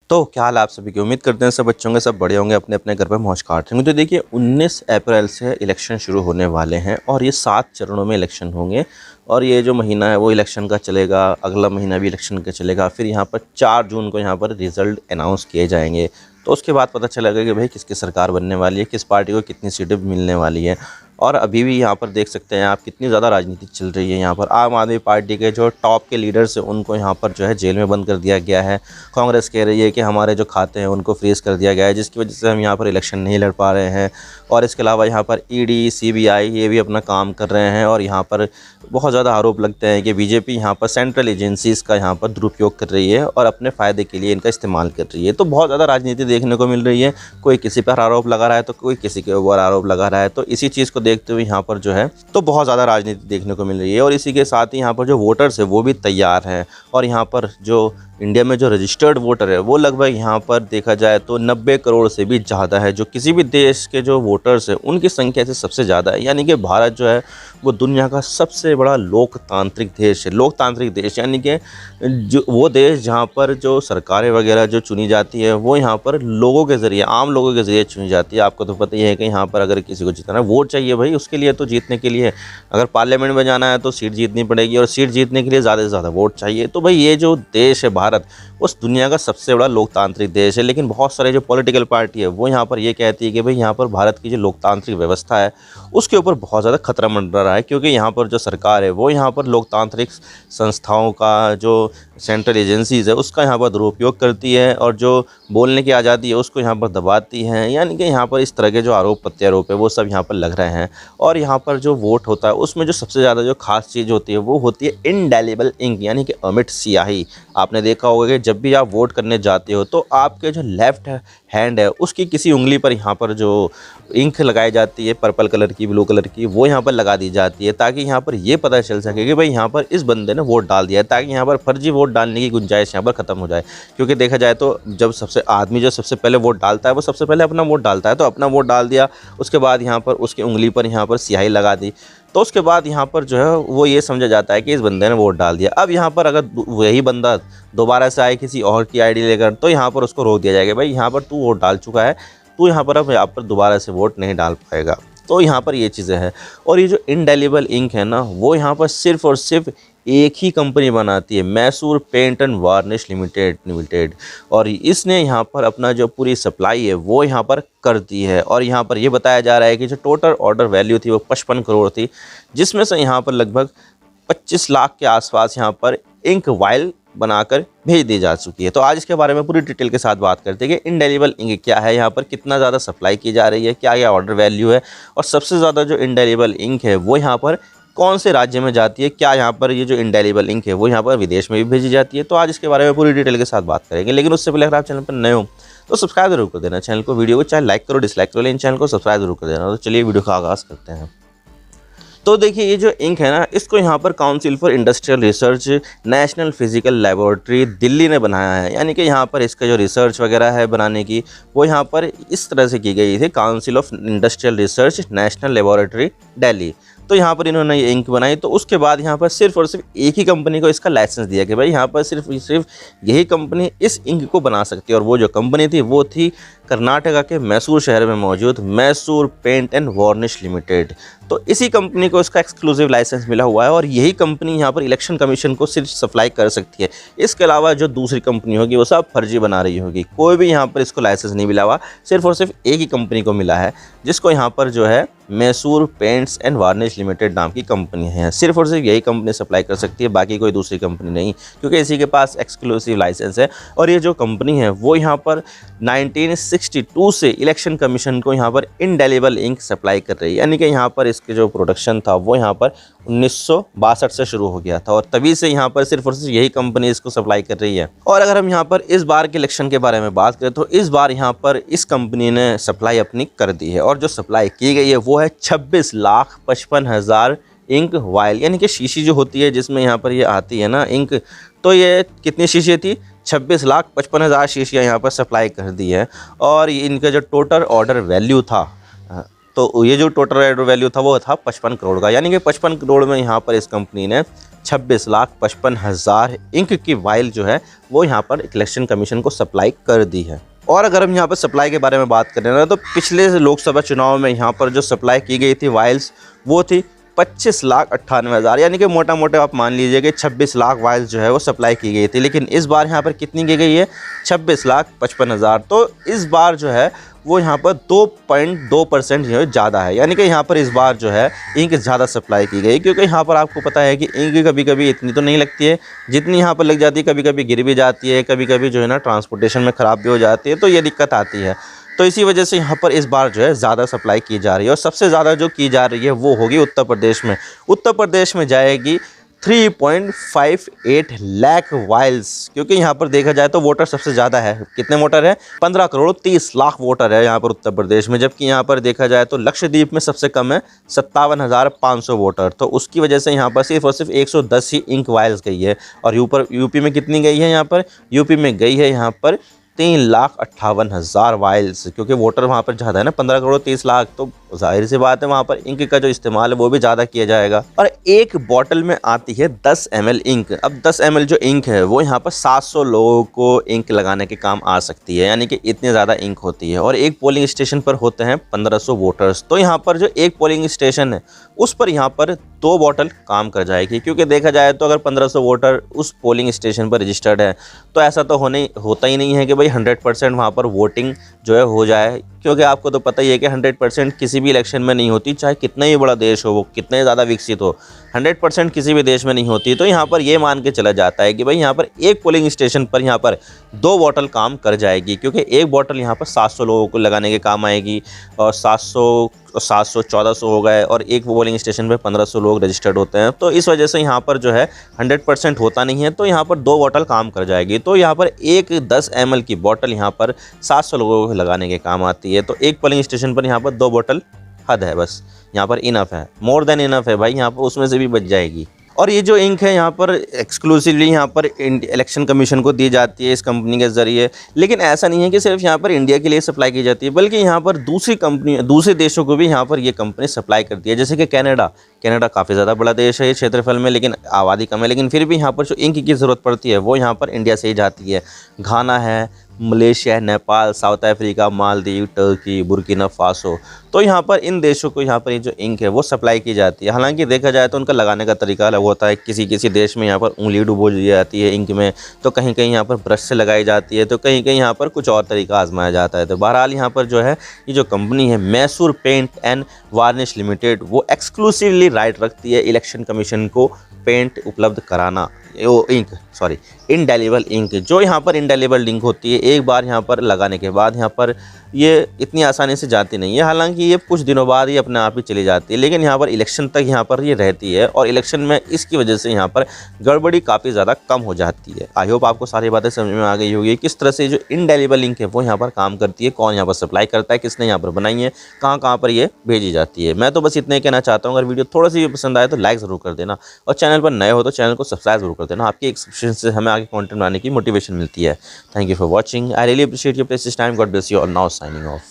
तो क्या हाल है आप सभी की। उम्मीद करते हैं सब बच्चों के सब बड़े होंगे, अपने अपने घर पे मौज काट रहे होंगे। तो देखिए 19 अप्रैल से इलेक्शन शुरू होने वाले हैं और ये 7 चरणों में इलेक्शन होंगे। और ये जो महीना है वो इलेक्शन का चलेगा, अगला महीना भी इलेक्शन का चलेगा। फिर यहाँ पर 4 जून को यहाँ पर रिज़ल्ट अनाउंस किए जाएंगे। तो उसके बाद पता चलेगा कि भाई किसकी सरकार बनने वाली है, किस पार्टी को कितनी सीटें मिलने वाली है। और अभी भी यहाँ पर देख सकते हैं आप कितनी ज़्यादा राजनीति चल रही है। यहाँ पर आम आदमी पार्टी के जो टॉप के लीडर्स हैं उनको यहाँ पर जो है जेल में बंद कर दिया गया है। कांग्रेस कह रही है कि हमारे जो खाते हैं उनको फ्रीज़ कर दिया गया है, जिसकी वजह से हम यहाँ पर इलेक्शन नहीं लड़ पा रहे हैं। और इसके अलावा यहाँ पर ईडी, सीबीआई ये भी अपना काम कर रहे हैं। और यहाँ पर बहुत ज़्यादा आरोप लगते हैं कि बीजेपी यहाँ पर सेंट्रल एजेंसीज़ का यहाँ पर दुरुपयोग कर रही है और अपने फ़ायदे के लिए इनका इस्तेमाल कर रही है। तो बहुत ज़्यादा राजनीति देखने को मिल रही है। कोई किसी पर आरोप लगा रहा है तो कोई किसी के ऊपर आरोप लगा रहा है। तो इसी चीज़ को देखते हुए यहाँ पर जो है तो बहुत ज़्यादा राजनीति देखने को मिल रही है। और इसी के साथ ही यहाँ पर जो वोटर्स है वो भी तैयार हैं। और यहाँ पर जो इंडिया में जो रजिस्टर्ड वोटर है वो लगभग यहाँ पर देखा जाए तो 90 करोड़ से भी ज़्यादा है। जो किसी भी देश के जो वोटर्स हैं उनकी संख्या से सबसे ज़्यादा है। यानी कि भारत जो है वो दुनिया का सबसे बड़ा लोकतांत्रिक देश है। लोकतांत्रिक देश यानी कि जो वो देश जहाँ पर जो सरकारें वगैरह जो चुनी जाती है वो यहाँ पर लोगों के ज़रिए, आम लोगों के ज़रिए चुनी जाती है। आपको तो पता ही है कि यहाँ पर अगर किसी को जितना वोट चाहिए भाई, उसके लिए तो जीतने के लिए अगर पार्लियामेंट में जाना है तो सीट जीतनी पड़ेगी और सीट जीतने के लिए ज़्यादा से ज़्यादा वोट चाहिए। तो भाई ये जो देश है भारत, उस दुनिया का सबसे बड़ा लोकतांत्रिक देश है। लेकिन बहुत सारे जो पॉलिटिकल पार्टी है वो यहाँ पर ये कहती है कि भाई यहाँ पर भारत की जो लोकतांत्रिक व्यवस्था है उसके ऊपर बहुत ज़्यादा खतरा मंडरा रहा है। क्योंकि यहाँ पर जो सरकार है वो यहाँ पर लोकतांत्रिक संस्थाओं का, जो सेंट्रल एजेंसीज़ है उसका यहाँ पर दुरुपयोग करती है और जो बोलने की आज़ादी है उसको यहाँ पर दबाती है। यानी कि यहाँ पर इस तरह के जो आरोप प्रत्यारोप है वो सब यहाँ पर लग रहे हैं। और यहाँ पर जो वोट होता है उसमें जो सबसे ज़्यादा जो खास चीज़ होती है वो होती है इंडेलिबल इंक, यानी कि अमिट स्याही। आपने देखा होगा कि जब भी आप वोट करने जाते हो तो आपके जो लेफ़्ट हैंड है उसकी किसी उंगली पर यहाँ पर जो इंक लगाई जाती है, पर्पल कलर की, ब्लू कलर की, वो यहाँ पर लगा दी जाती है ताकि यहाँ पर ये पता चल सके कि भाई यहाँ पर इस बंदे ने वोट डाल दिया है, ताकि यहाँ पर फर्जी वोट डालने की गुंजाइश यहाँ पर ख़त्म हो जाए। क्योंकि देखा जाए तो जब आदमी जो सबसे पहले वोट डालता है वो सबसे पहले अपना वोट डालता है। तो अपना वोट डाल दिया, उसके बाद यहाँ पर उसकी उंगली पर यहाँ पर स्याही लगा दी, तो उसके बाद यहाँ पर जो है वो ये समझा जाता है कि इस बंदे ने वोट डाल दिया। अब यहाँ पर अगर वही बंदा दोबारा से आए किसी और की आईडी लेकर तो यहाँ पर उसको रोक दिया जाएगा, भाई यहाँ पर तू वोट डाल चुका है, तू यहाँ पर अब यहाँ पर दोबारा से वोट नहीं डाल पाएगा। तो यहाँ पर ये चीज़ें हैं। और ये जो इंडेलिबल इंक है ना वो यहाँ पर सिर्फ़ और सिर्फ एक ही कंपनी बनाती है, Mysore paint and varnish limited. और इसने यहाँ पर अपना जो पूरी सप्लाई है वो यहाँ पर कर दी है। और यहाँ पर ये बताया जा रहा है कि जो टोटल ऑर्डर वैल्यू थी वो 55 करोड़ थी, जिसमें से यहाँ पर लगभग 25 लाख के आसपास यहाँ पर इंक वाइल बनाकर भेज दी जा चुकी है। तो आज इसके बारे में पूरी डिटेल के साथ बात करते हैं कि इंडेलिबल इंक क्या है, यहाँ पर कितना ज़्यादा सप्लाई की जा रही है, क्या क्या ऑर्डर वैल्यू है, और सबसे ज़्यादा जो इंडेलिबल इंक है वो यहाँ पर कौन से राज्य में जाती है, क्या यहाँ पर ये जो इंडेलिबल इंक है वो यहाँ पर विदेश में भी भेजी जाती है। तो आज इसके बारे में पूरी डिटेल के साथ बात करेंगे। लेकिन उससे पहले अगर आप चैनल पर नए हो तो सब्सक्राइब जरूर कर देना चैनल को, वीडियो को चाहे लाइक करो डिसलाइक करो, लेकिन चैनल को सब्सक्राइब जरूर कर देना। तो चलिए वीडियो का आगाज़ करते हैं। तो देखिए ये जो इंक है ना इसको यहाँ पर council for industrial research national physical laboratory Delhi ने बनाया है। यानी कि यहाँ पर इसका जो रिसर्च वगैरह है बनाने की वो यहाँ पर इस तरह से की गई थी, council of industrial research national laboratory Delhi. तो यहाँ पर इन्होंने ये इंक बनाई। तो उसके बाद यहाँ पर सिर्फ और सिर्फ एक ही कंपनी को इसका लाइसेंस दिया कि भाई यहाँ पर सिर्फ यही कंपनी इस इंक को बना सकती है। और वो जो कंपनी थी वो थी कर्नाटका के मैसूर शहर में मौजूद Mysore paint and varnish limited. तो इसी कंपनी को इसका एक्सक्लूसिव लाइसेंस मिला हुआ है और यही कंपनी यहाँ पर इलेक्शन कमीशन को सिर्फ सप्लाई कर सकती है। इसके अलावा जो दूसरी कंपनी होगी वो सब फर्जी बना रही होगी। कोई भी यहाँ पर इसको लाइसेंस नहीं मिला हुआ, सिर्फ और सिर्फ एक ही कंपनी को मिला है, जिसको यहाँ पर जो है Mysore paints and varnish limited नाम की कंपनी है। सिर्फ और सिर्फ यही कंपनी सप्लाई कर सकती है, बाकी कोई दूसरी कंपनी नहीं, क्योंकि इसी के पास एक्सक्लूसिव लाइसेंस है। और ये जो कंपनी है वो यहाँ पर 1962 से इलेक्शन कमीशन को यहाँ पर इंडेलिबल इंक सप्लाई कर रही है। यानी कि यहाँ पर इसके जो प्रोडक्शन था वो यहाँ पर 1962 से शुरू हो गया था और तभी से यहाँ पर सिर्फ और सिर्फ यही कंपनी इसको सप्लाई कर रही है। और अगर हम यहाँ पर इस बार के इलेक्शन के बारे में बात करें तो इस बार यहाँ पर इस कंपनी ने सप्लाई अपनी कर दी है। और जो सप्लाई की गई है वो है 26,55,000 इंक वाइल, यानी कि शीशी जो होती है जिसमें यहाँ पर ये आती है ना इंक। तो ये कितनी शीशी थी, 26,55,000 शीशियाँ यहाँ पर सप्लाई कर दी है। और इनका जो टोटल ऑर्डर वैल्यू था तो ये जो टोटल एड वैल्यू था वो था 55 करोड़ का, यानी कि 55 करोड़ में यहाँ पर इस कंपनी ने 26,55,000 इंक की वाइल जो है वो यहाँ पर इलेक्शन कमीशन को सप्लाई कर दी है। और अगर हम यहाँ पर सप्लाई के बारे में बात करें ना, तो पिछले लोकसभा चुनाव में यहाँ पर जो सप्लाई की गई थी वाइल्स वो थी 25,98,000, यानी कि मोटा मोटा आप मान लीजिए कि 26 लाख वाइल्स जो है वो सप्लाई की गई थी। लेकिन इस बार यहाँ पर कितनी की गई है? 26,55,000। तो इस बार जो है वो यहाँ पर 2.2% जो है ज़्यादा है, यानी कि यहाँ पर इस बार जो है इंक ज़्यादा सप्लाई की गई, क्योंकि यहाँ पर आपको पता है कि इंक कभी कभी इतनी तो नहीं लगती है जितनी यहाँ पर लग जाती है, कभी कभी गिर भी जाती है, कभी कभी जो है ना ट्रांसपोर्टेशन में ख़राब भी हो जाती है, तो ये दिक्कत आती है। तो इसी वजह से यहाँ पर इस बार जो है ज़्यादा सप्लाई की जा रही है, और सबसे ज़्यादा जो की जा रही है वो होगी उत्तर प्रदेश में। उत्तर प्रदेश में जाएगी 3.58 लाख वाइल्स, क्योंकि यहाँ पर देखा जाए तो वोटर सबसे ज़्यादा है। कितने वोटर है? 15 करोड़ 30 लाख वोटर है यहाँ पर उत्तर प्रदेश में। जबकि यहाँ पर देखा जाए तो लक्षद्वीप में सबसे कम है 57,500 वोटर। तो उसकी वजह से यहाँ पर सिर्फ और सिर्फ 110 ही इंक वाइल्स गई है। और यूपी में कितनी गई है? यहाँ पर यूपी में गई है यहाँ पर 3,58,000 वाइल्स, क्योंकि वोटर वहाँ पर ज़्यादा है ना, 15 करोड़ 30 लाख, तो जाहिर सी बात है वहाँ पर इंक का जो इस्तेमाल है वो भी ज़्यादा किया जाएगा। और एक बॉटल में आती है 10 ml इंक। अब 10 ml जो इंक है वो यहाँ पर 700 लोगों को इंक लगाने के काम आ सकती है, यानी कि इतनी ज़्यादा इंक होती है। और एक पोलिंग स्टेशन पर होते हैं 1500 वोटर्स। तो यहाँ पर जो एक पोलिंग स्टेशन है उस पर यहाँ पर 2 बॉटल काम कर जाएगी, क्योंकि देखा जाए तो अगर 1500 वोटर उस पोलिंग स्टेशन पर रजिस्टर्ड है तो ऐसा तो होता ही नहीं है कि भाई 100% वहाँ पर वोटिंग जो है हो जाए, क्योंकि आपको तो पता ही है कि 100% किसी भी इलेक्शन में नहीं होती, चाहे कितना ही बड़ा देश हो, वो कितने ज़्यादा विकसित हो, 100% किसी भी देश में नहीं होती। तो यहाँ पर ये मान के चला जाता है कि भाई यहाँ पर एक पोलिंग स्टेशन पर यहाँ पर 2 बॉटल काम कर जाएगी, क्योंकि एक बॉटल यहाँ पर 700 लोगों को लगाने के काम आएगी। और 700 1400 हो गए, और एक पोलिंग स्टेशन पे 1500 लोग रजिस्टर्ड होते हैं। तो इस वजह से यहाँ पर जो है 100% होता नहीं है, तो यहाँ पर 2 बॉटल काम कर जाएगी। तो यहाँ पर एक 10 ml की बॉटल यहाँ पर 700 लोगों को लगाने के काम आती है। तो एक पोलिंग स्टेशन पर यहाँ पर 2 बॉटल हद है, बस यहाँ पर इनफ है, मोर देन इनफ है भाई, यहाँ पर उसमें से भी बच जाएगी। और ये जो इंक है यहाँ पर एक्सक्लूसिवली यहाँ पर इलेक्शन कमीशन को दी जाती है इस कंपनी के ज़रिए। लेकिन ऐसा नहीं है कि सिर्फ यहाँ पर इंडिया के लिए सप्लाई की जाती है, बल्कि यहाँ पर दूसरे देशों को भी यहाँ पर ये कंपनी सप्लाई करती है। जैसे कि कनाडा काफ़ी ज़्यादा बड़ा देश है ये क्षेत्रफल में, लेकिन आबादी कम है, लेकिन फिर भी यहाँ पर जो इंक की ज़रूरत पड़ती है वो यहाँ पर इंडिया से ही जाती है। घाना है, मलेशिया है, Nepal, south Africa, Maldives, Turkey, Burkina Faso, तो यहाँ पर इन देशों को यहाँ पर ये जो इंक है वो सप्लाई की जाती है। हालांकि देखा जाए तो उनका लगाने का तरीका अलग होता है। किसी देश में यहाँ पर उंगली डुबो दी जाती है इंक में, तो कहीं कहीं यहाँ पर ब्रश से लगाई जाती है, तो कहीं कहीं यहाँ पर कुछ और तरीका आजमाया जाता है। तो बहरहाल यहाँ पर जो है ये जो कंपनी है Mysore paint and varnish limited, वो एक्सक्लूसिवली राइट रखती है इलेक्शन कमीशन को पेंट उपलब्ध कराना, इंडेलिबल इंक। जो यहाँ पर इंडेलिबल इंक होती है, एक बार यहाँ पर लगाने के बाद यहाँ पर ये इतनी आसानी से जाती नहीं है। हालांकि ये कुछ दिनों बाद ही अपने आप ही चली जाती है, लेकिन यहाँ पर इलेक्शन तक यहाँ पर ये रहती है, और इलेक्शन में इसकी वजह से यहाँ पर गड़बड़ी काफ़ी ज़्यादा कम हो जाती है। आई होप आपको सारी बातें समझ में आ गई होगी किस तरह से जो इंडेलिबल इंक है वो यहाँ पर काम करती है, कौन यहाँ पर सप्लाई करता है, किसने यहाँ पर बनाई है, कहाँ पर ये भेजी जाती है। मैं तो बस इतना ही कहना चाहता हूँ, अगर वीडियो थोड़ा सी पसंद आए तो लाइक ज़रूर कर देना, और चैनल पर नए हो तो चैनल को सब्सक्राइब जरूर कर देना। आपकी एक सब्सक्रिप्शन से हमें आगे कंटेंट बनाने की मोटिवेशन मिलती है। Thank you for watching, I really appreciate your precious time, God bless you, और नाउ साइनिंग ऑफ।